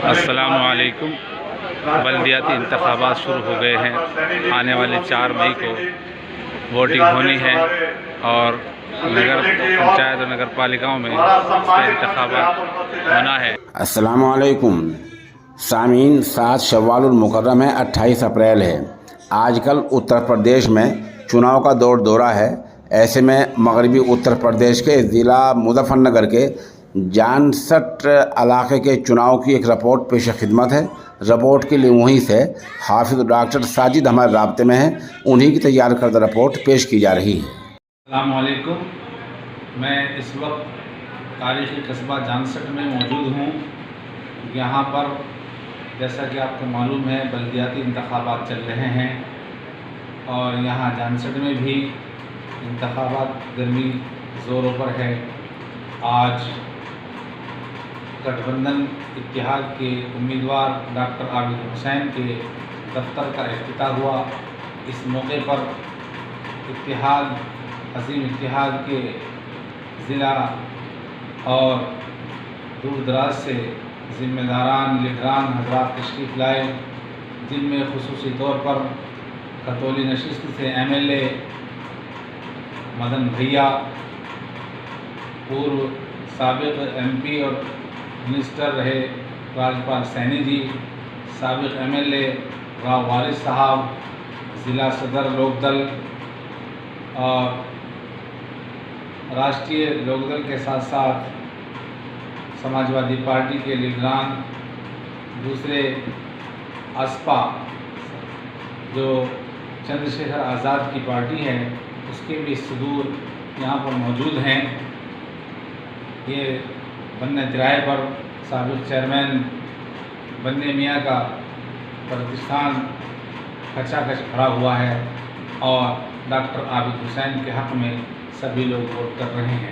السلام علیکم۔ بلدیاتی انتخابات شروع ہو گئے ہیں۔ آنے والے 4 مئی کو ووٹنگ ہونی ہے اور نگر پنچایت اور نگر پالیکاؤں میں اس کے انتخابات ہونا ہے۔ السلام علیکم سامعین، 7 شوال المکرم ہے، 28 اپریل ہے۔ آج کل اتر پردیش میں چناؤ کا دورہ ہے۔ ایسے میں مغربی اتر پردیش کے ضلع مظفر نگر کے جانسٹ علاقے کے چناؤ کی ایک رپورٹ پیش خدمت ہے۔ رپورٹ کے لیے وہیں سے حافظ ڈاکٹر ساجد ہمارے رابطے میں ہیں، انہی کی تیار کردہ رپورٹ پیش کی جا رہی ہے۔ السلام علیکم، میں اس وقت تاریخی قصبہ جانسٹ میں موجود ہوں۔ یہاں پر جیسا کہ آپ کو معلوم ہے بلدیاتی انتخابات چل رہے ہیں اور یہاں جانسٹ میں بھی انتخابات گرمی زوروں پر ہے۔ آج گٹھ بندھن اتحاد کے امیدوار ڈاکٹر عابد حسین کے دفتر کا افتتاح ہوا۔ اس موقع پر عظیم اتحاد کے ضلع اور دور دراز سے ذمہ داران لیڈران حضرات تشریف لائے، جن میں خصوصی طور پر کھتولی نشست سے MLA مدن بھیا، پورو سابق MP اور منسٹر رہے راجپال سینی جی، سابق MLA راؤ وارث صاحب، ضلع صدر لوک دل اور راشٹریہ لوک دل کے ساتھ ساتھ سماجوادی پارٹی کے لیڈران، دوسرے اسپا جو چندر شیکھر آزاد کی پارٹی ہے اس کے بھی صدور یہاں پر موجود ہیں۔ یہ بننے ترائے پر سابق چیئرمین بننے میاں کا پرتشتھان کھچا کھچ کھڑا ہوا ہے اور ڈاکٹر عابد حسین کے حق میں سبھی لوگ ووٹ کر رہے ہیں۔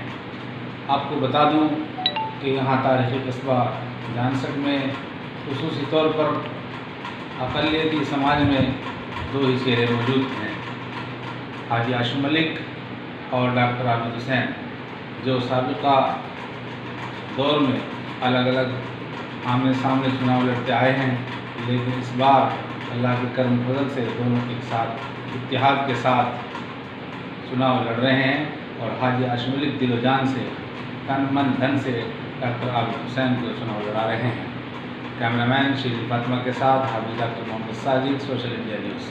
آپ کو بتا دوں کہ یہاں تاریخی قصبہ جانسٹ میں خصوصی طور پر اقلیتی سماج میں 2 ہی چہرے موجود ہیں، حاجی ہاشم ملک اور ڈاکٹر عابد حسین، جو سابقہ دور میں الگ الگ آمنے سامنے چناؤ لڑتے آئے ہیں، لیکن اس بار اللہ کے کرم فضل سے دونوں ایک ساتھ اتحاد کے ساتھ چناؤ لڑ رہے ہیں اور حاجی ہاشم ملک دل و جان سے، تن من دھن سے ڈاکٹر عابد حسین کو چناؤ لڑا رہے ہیں۔ کیمرہ مین شیرین فاطمہ کے ساتھ حافظ ڈاکٹر محمد ساجد، سوشل انڈیا نیوز۔